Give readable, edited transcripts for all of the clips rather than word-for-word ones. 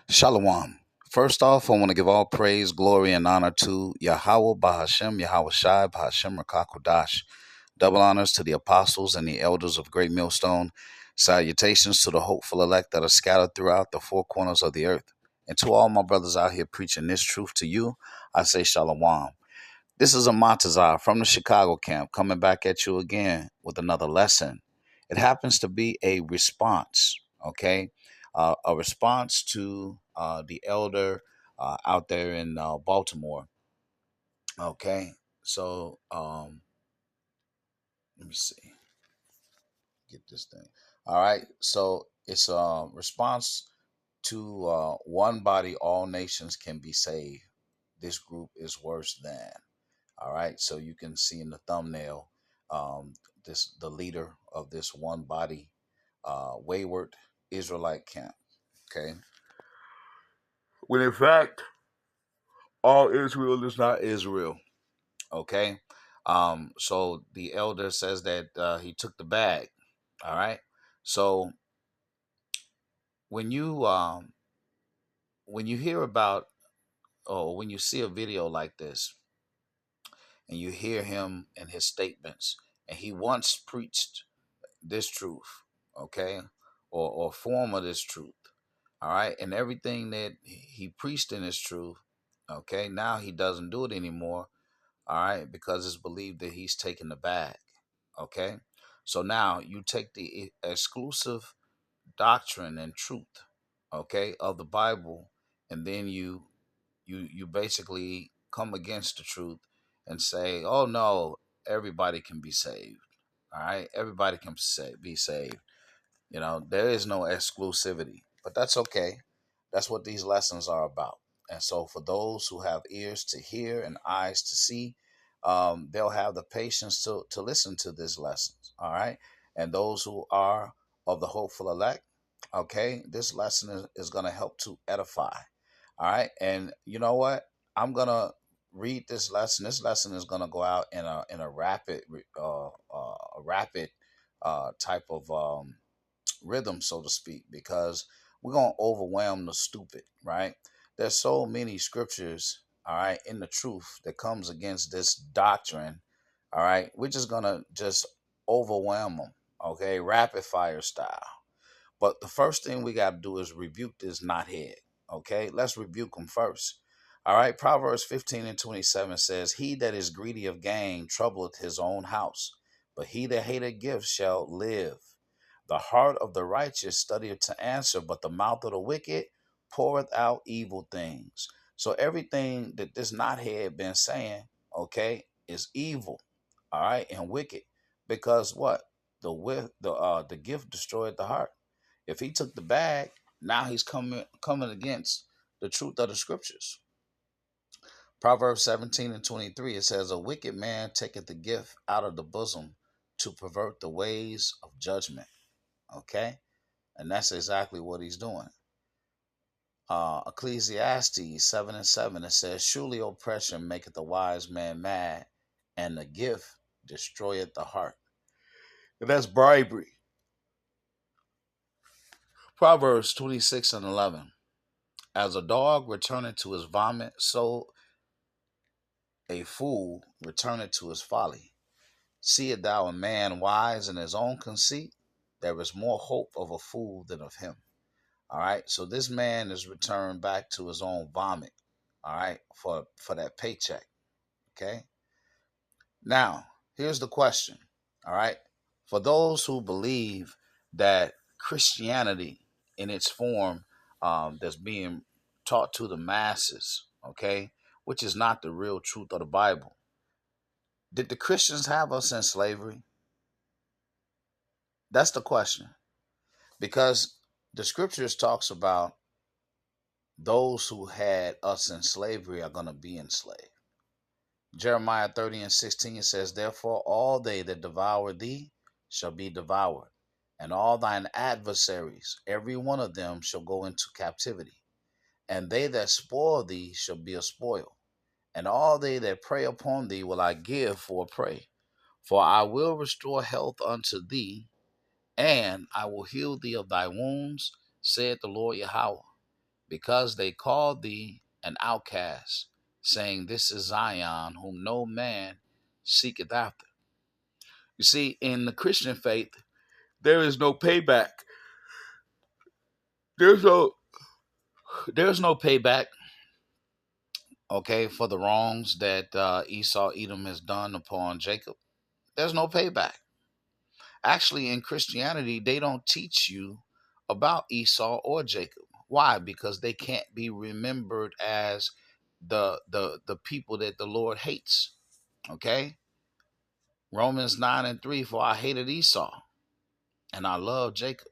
Shalom. First off, I want to give all praise, glory, and honor to Yahweh Bahashem, Yahweh Shai, Bahashem Rakakodash. Double honors to the apostles and the elders of Great Millstone. Salutations to the hopeful elect that are scattered throughout the four corners of the earth. And to all my brothers out here preaching this truth to you, I say Shalom. This is a Montazar from the Chicago camp coming back at you again with another lesson. It happens to be a response, okay? A response to the elder out there in Baltimore, okay? So let me see, get this thing. All right, so it's a response to one body, all nations can be saved. This group is worse than. All right, so you can see in the thumbnail, this the leader of this one body, wayward Israelite camp. Okay, when in fact all Israel is not Israel. Okay, so the elder says that he took the bag. All right, so when you um, when you hear about or when you see a video like this and you hear him and his statements, and he once preached this truth, okay, or form of this truth, all right, and everything that he preached in his truth, okay, now he doesn't do it anymore, all right, because it's believed that he's taken the bag, okay. So now you take the exclusive doctrine and truth, okay, of the Bible, and then you basically come against the truth and say, oh no, everybody can be saved, all right, everybody can be saved. There is no exclusivity, but that's okay. That's what these lessons are about. And so, for those who have ears to hear and eyes to see, they'll have the patience to listen to these lessons. All right. And those who are of the hopeful elect, okay, this lesson is going to help to edify. All right. And you know what? I'm going to read this lesson. This lesson is going to go out in a rapid, type of rhythm, so to speak, because we're going to overwhelm the stupid, right? There's so many scriptures, all right, in the truth that comes against this doctrine, all right? We're just going to just overwhelm them, okay? Rapid fire style. But the first thing we got to do is rebuke this knothead, okay? Let's rebuke him first. All right, Proverbs 15:27 says, he that is greedy of gain troubleth his own house, but he that hateth gifts shall live. The heart of the righteous studieth to answer, but the mouth of the wicked poureth out evil things. So everything that this knothead been saying, okay, is evil, all right, and wicked, because what the gift destroyed the heart. If he took the bag, now he's coming against the truth of the scriptures. Proverbs 17:23, it says, a wicked man taketh the gift out of the bosom to pervert the ways of judgment. Okay? And that's exactly what he's doing. Ecclesiastes 7:7, it says, surely oppression maketh the wise man mad, and the gift destroyeth the heart. And that's bribery. Proverbs 26:11, as a dog returneth to his vomit, so a fool returneth to his folly. Seest thou a man wise in his own conceit? There is more hope of a fool than of him. All right. So this man is returned back to his own vomit. All right. For that paycheck. Okay. Now, here's the question. All right. For those who believe that Christianity in its form, that's being taught to the masses, okay, which is not the real truth of the Bible. Did the Christians have us in slavery? That's the question. Because the scriptures talks about those who had us in slavery are going to be enslaved. Jeremiah 30:16 says, therefore all they that devour thee shall be devoured, and all thine adversaries, every one of them, shall go into captivity. And they that spoil thee shall be a spoil, and all they that prey upon thee will I give for a prey. For I will restore health unto thee, and I will heal thee of thy wounds, saith the Lord Yahweh. because they called thee an outcast, saying, This is Zion, whom no man seeketh after. You see, in the Christian faith, there is no payback. There's no there's no payback, okay, for the wrongs that Esau Edom has done upon Jacob. There's no payback. Actually, in Christianity, they don't teach you about Esau or Jacob. Why? Because they can't be remembered as the people that the Lord hates. Okay? Romans 9:3, for I hated Esau and I love Jacob.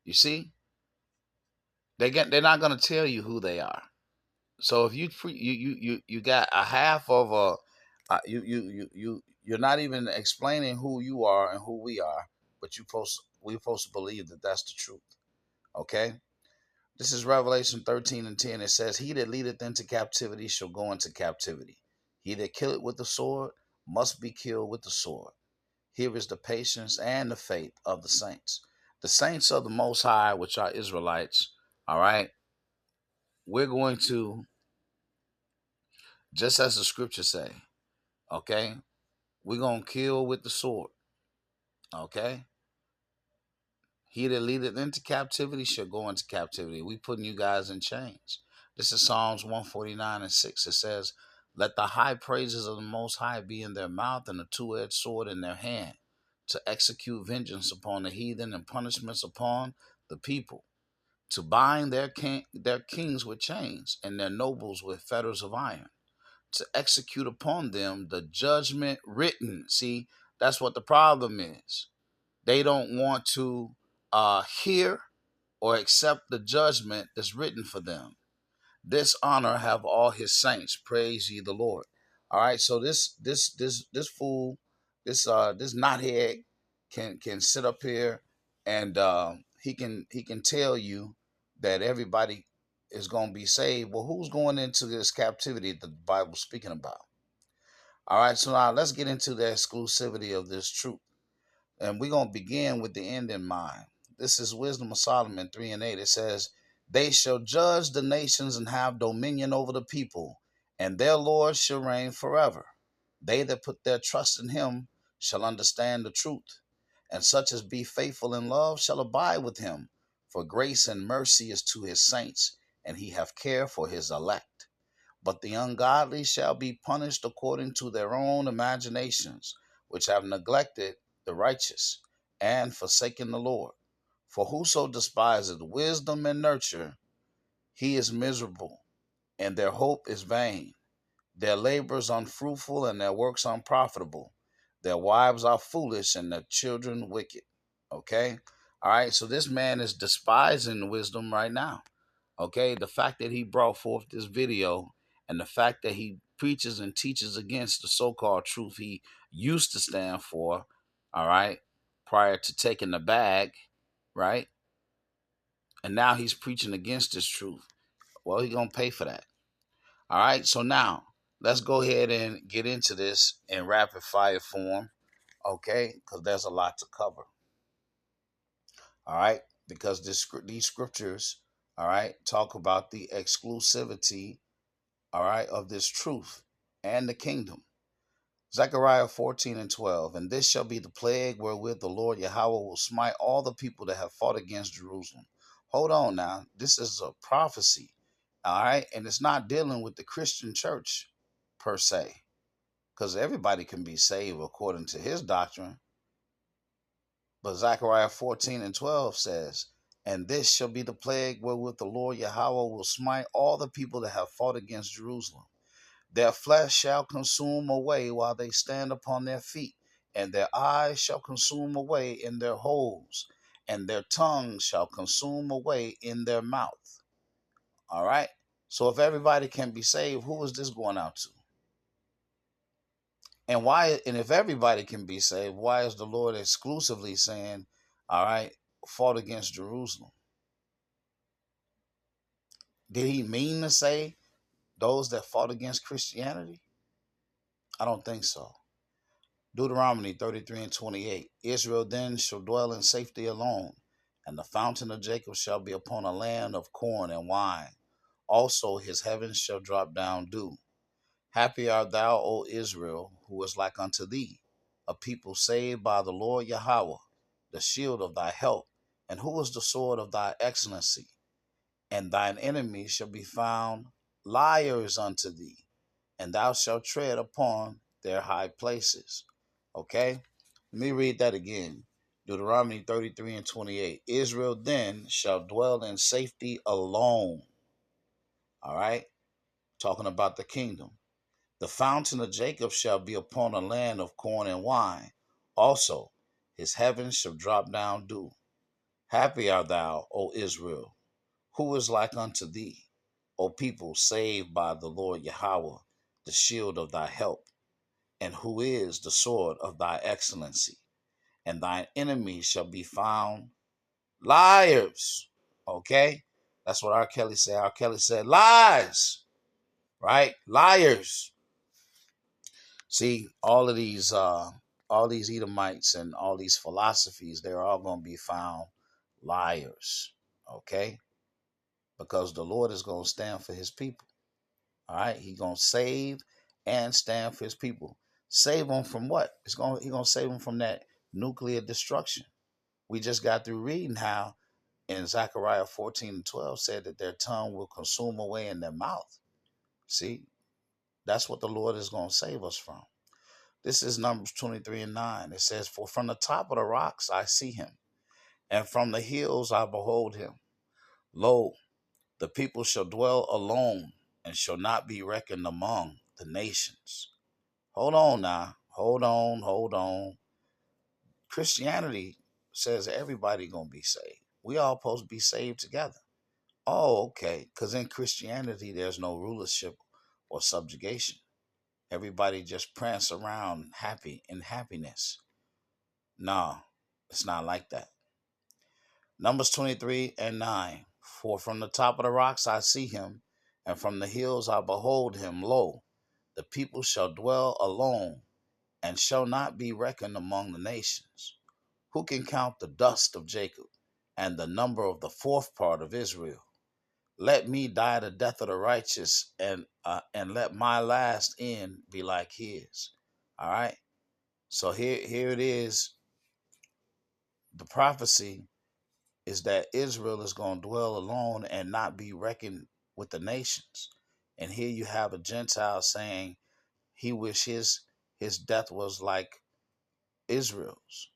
You see? They're not gonna tell you who they are. So if you got a half of a you're not even explaining who you are and who we are, but we're supposed to believe that that's the truth. Okay? This is Revelation 13:10. It says, He that leadeth into captivity shall go into captivity. He that killeth with the sword must be killed with the sword. Here is the patience and the faith of the saints. The saints of the Most High, which are Israelites, all right, we're going to, just as the scriptures say, okay, we're going to kill with the sword, okay? He that leadeth into captivity shall go into captivity. We putting you guys in chains. This is Psalms 149:6. It says, Let the high praises of the Most High be in their mouth and a two-edged sword in their hand, to execute vengeance upon the heathen and punishments upon the people, to bind their kings with chains and their nobles with fetters of iron, to execute upon them the judgment written. See, that's what the problem is. They don't want to hear or accept the judgment that's written for them. This honor have all his saints. Praise ye the Lord. All right. So this fool, this knothead can sit up here and he can tell you that everybody is going to be saved. Well, who's going into this captivity that the Bible's speaking about? All right. So now let's get into the exclusivity of this truth. And we're going to begin with the end in mind. This is Wisdom of Solomon 3:8. It says, They shall judge the nations and have dominion over the people, and their Lord shall reign forever. They that put their trust in him shall understand the truth, and such as be faithful in love shall abide with him. For grace and mercy is to his saints, and he hath care for his elect. But the ungodly shall be punished according to their own imaginations, which have neglected the righteous and forsaken the Lord. For whoso despiseth wisdom and nurture, he is miserable, and their hope is vain. Their labors unfruitful, and their works unprofitable. Their wives are foolish, and their children wicked. Okay? All right, so this man is despising wisdom right now. Okay, the fact that he brought forth this video and the fact that he preaches and teaches against the so-called truth he used to stand for, all right, prior to taking the bag, right? And now he's preaching against this truth. Well, he's going to pay for that. All right, so now let's go ahead and get into this in rapid fire form, okay? Because there's a lot to cover. All right, because these scriptures, all right, talk about the exclusivity, all right, of this truth and the kingdom. Zechariah 14:12. And this shall be the plague wherewith the Lord Yahweh will smite all the people that have fought against Jerusalem. Hold on now. This is a prophecy. All right. And it's not dealing with the Christian church per se, because everybody can be saved according to his doctrine. But Zechariah 14:12 says, And this shall be the plague wherewith the Lord Yahweh will smite all the people that have fought against Jerusalem. Their flesh shall consume away while they stand upon their feet, and their eyes shall consume away in their holes, and their tongue shall consume away in their mouth. All right? So if everybody can be saved, who is this going out to? And why, and if everybody can be saved, why is the Lord exclusively saying, all right, fought against Jerusalem? Did he mean to say those that fought against Christianity? I don't think so. Deuteronomy 33:28. Israel then shall dwell in safety alone, And the fountain of Jacob shall be upon a land of corn and wine. Also his heavens shall drop down dew. Happy art thou, O Israel, who is like unto thee, a people saved by the Lord Yahweh, the shield of thy help, and who is the sword of thy excellency. And thine enemies shall be found liars unto thee, and thou shalt tread upon their high places. Okay? Let me read that again. Deuteronomy 33 and 28. Israel then shall dwell in safety alone. All right? Talking about the kingdom. The fountain of Jacob shall be upon a land of corn and wine. Also, his heavens shall drop down dew. Happy art thou, O Israel, who is like unto thee, O people saved by the Lord Yahweh, the shield of thy help, and who is the sword of thy excellency. And thine enemies shall be found liars. Okay? That's what R. Kelly said. R. Kelly said lies, right? Liars. See, all these Edomites and all these philosophies, they're all going to be found liars. Okay? Because the Lord is going to stand for his people. All right? He's going to save and stand for his people. Save them from what? He's going to save them from that nuclear destruction. We just got through reading how in Zechariah 14 and 12 said that their tongue will consume away in their mouth. See, that's what the Lord is going to save us from. This is Numbers 23 and 9. It says, for from the top of the rocks I see him, and from the hills I behold him. Lo, the people shall dwell alone, and shall not be reckoned among the nations. Hold on now. Hold on. Christianity says everybody going to be saved. We all supposed to be saved together. Oh, okay. Because in Christianity, there's no rulership or subjugation. Everybody just prance around happy in happiness. No, it's not like that. Numbers 23 and 9. For from the top of the rocks I see him, and from the hills I behold him. Lo, the people shall dwell alone, and shall not be reckoned among the nations. Who can count the dust of Jacob, and the number of the fourth part of Israel? Let me die the death of the righteous, and let my last end be like his. All right. So here it is. The prophecy is that Israel is going to dwell alone and not be reckoned with the nations. And here you have a Gentile saying he wish his death was like Israel's.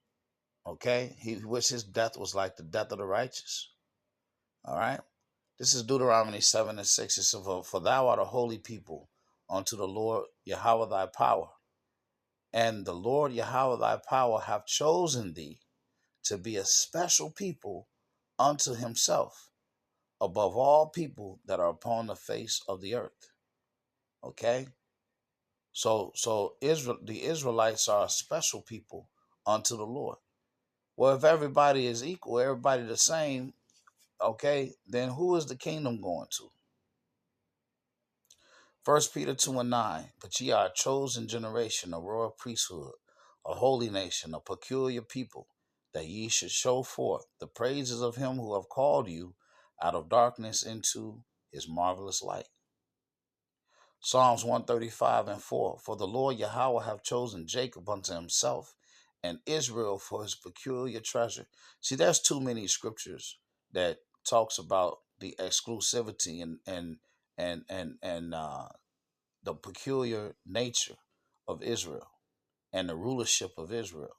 Okay? He wish his death was like the death of the righteous. All right? This is Deuteronomy 7 and 6. It says, for thou art a holy people unto the Lord Yahweh thy power. And the Lord Yahweh thy power hath chosen thee to be a special people unto himself, above all people that are upon the face of the earth. Okay? So Israel, the Israelites are a special people unto the Lord. Well, if everybody is equal, everybody the same, okay, then who is the kingdom going to? 1 Peter 2 and 9. But ye are a chosen generation, a royal priesthood, a holy nation, a peculiar people, that ye should show forth the praises of him who have called you out of darkness into his marvelous light. Psalms 135 and 4. For the Lord Yahweh hath chosen Jacob unto himself, and Israel for his peculiar treasure. See, there's too many scriptures that talks about the exclusivity and the peculiar nature of Israel and the rulership of Israel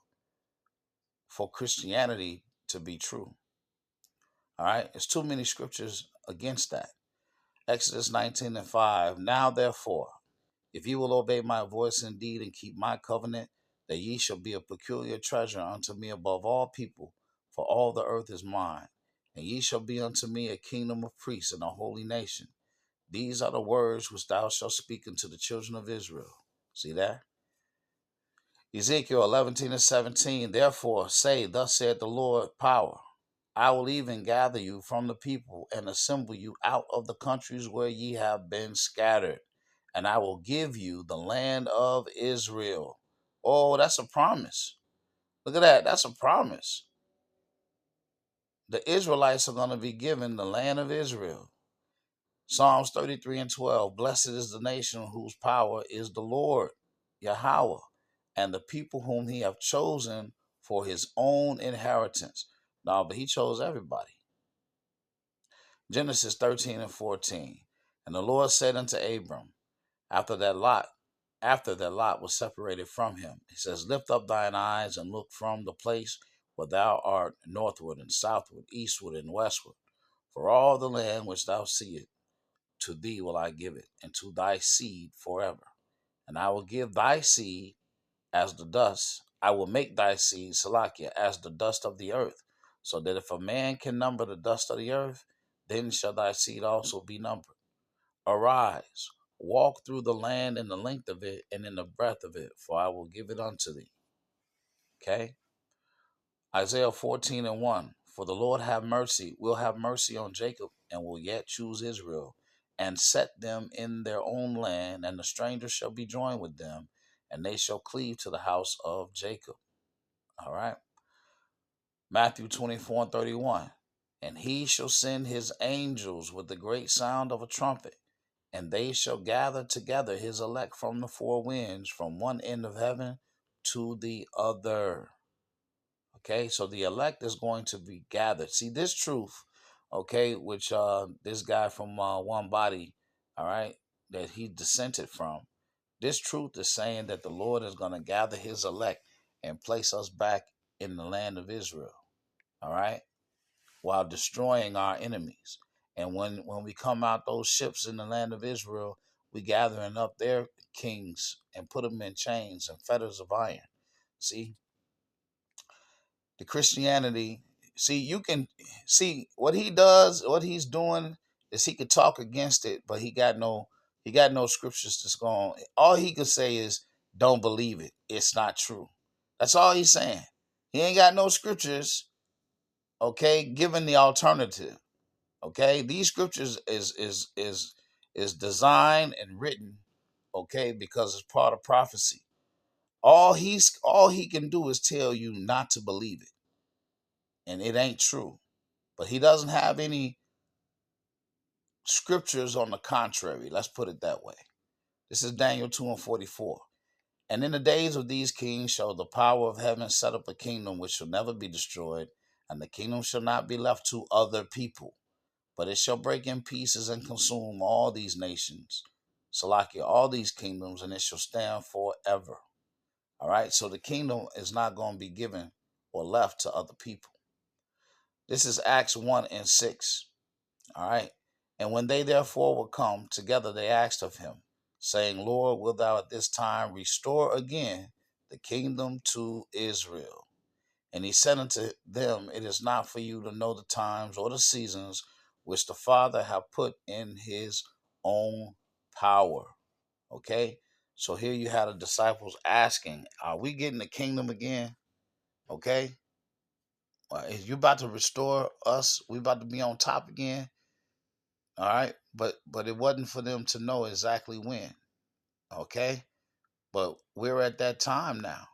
for Christianity to be true. All right, there's too many scriptures against that. Exodus 19 and 5. Now therefore, if ye will obey my voice indeed and keep my covenant, that ye shall be a peculiar treasure unto me above all people, for all the earth is mine. And ye shall be unto me a kingdom of priests and a holy nation. These are the words which thou shalt speak unto the children of Israel. See that? Ezekiel 11 and 17. Therefore say, thus saith the Lord power, I will even gather you from the people and assemble you out of the countries where ye have been scattered, and I will give you the land of Israel. Oh, that's a promise. Look at that. That's a promise. the Israelites are going to be given the land of Israel. Psalms 33:12. Blessed is the nation whose power is the Lord, Yahweh, and the people whom he hath chosen for his own inheritance. No, but he chose everybody. Genesis 13:14. And the Lord said unto Abram, after that Lot was separated from him, he says, lift up thine eyes and look from the place where thou art northward and southward, eastward and westward. For all the land which thou seest, to thee will I give it, and to thy seed forever. And I will give thy seed as the dust. I will make thy seed, Salakia, as the dust of the earth, so that if a man can number the dust of the earth, then shall thy seed also be numbered. Arise, walk through the land in the length of it and in the breadth of it, for I will give it unto thee. Okay? Isaiah 14:1. For the Lord will have mercy on Jacob, and will yet choose Israel, and set them in their own land, and the stranger shall be joined with them, and they shall cleave to the house of Jacob. All right. Matthew 24:31. And he shall send his angels with the great sound of a trumpet, and they shall gather together his elect from the four winds, from one end of heaven to the other. Okay, so the elect is going to be gathered. See, this truth, okay, which this guy from Onebody, all right, that he dissented from, this truth is saying that the Lord is going to gather his elect and place us back in the land of Israel, all right, while destroying our enemies. And when we come out those ships in the land of Israel, we gathering up their kings and put them in chains and fetters of iron. See, the Christianity, see, you can see what he does, what he's doing is he could talk against it, but he got no scriptures that's going. All he could say is, don't believe it. It's not true. That's all he's saying. He ain't got no scriptures, okay, given the alternative. Okay, these scriptures is designed and written, okay, because it's part of prophecy. All he can do is tell you not to believe it, and it ain't true. But he doesn't have any scriptures on the contrary. Let's put it that way. This is Daniel 2:44. And in the days of these kings shall the power of heaven set up a kingdom which shall never be destroyed, and the kingdom shall not be left to other people, but it shall break in pieces and consume all these nations, Salakia, all these kingdoms, and it shall stand forever. All right, so the kingdom is not going to be given or left to other people. This is Acts 1:6. All right, and when they therefore were come together, they asked of him, saying, Lord, wilt thou at this time restore again the kingdom to Israel? And he said unto them, it is not for you to know the times or the seasons which the Father hath put in his own power. Okay? So here you had the disciples asking, are we getting the kingdom again? Okay? Is you about to restore us? We about to be on top again? All right? But it wasn't for them to know exactly when. Okay? But we're at that time now.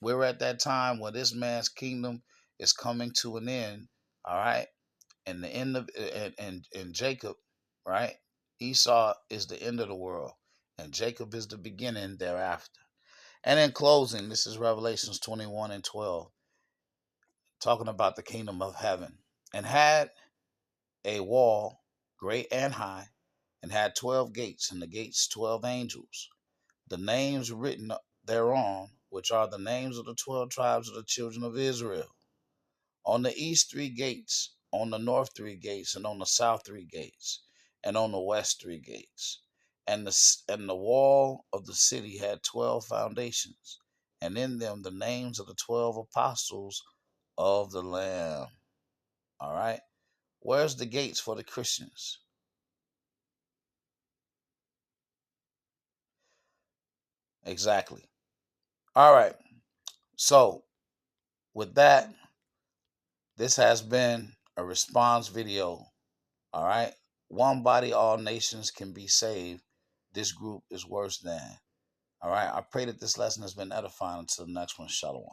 We're at that time where this man's kingdom is coming to an end. All right? And the end of and Jacob, right? Esau is the end of the world, and Jacob is the beginning thereafter. And in closing, this is Revelations 21:12, talking about the kingdom of heaven, and had a wall great and high, and had 12 gates, and the gates 12 angels. The names written thereon, which are the names of the 12 tribes of the children of Israel. On the east 3 gates, on the north 3 gates, and on the south 3 gates, and on the west 3 gates. And the wall of the city had 12 foundations, and in them the names of the 12 apostles of the Lamb. All right. Where's the gates for the Christians? Exactly. All right. So with that, this has been a response video. All right. One body, all nations can be saved. This group is worse than. All right. I pray that this lesson has been edifying. Until the next one, Shalom.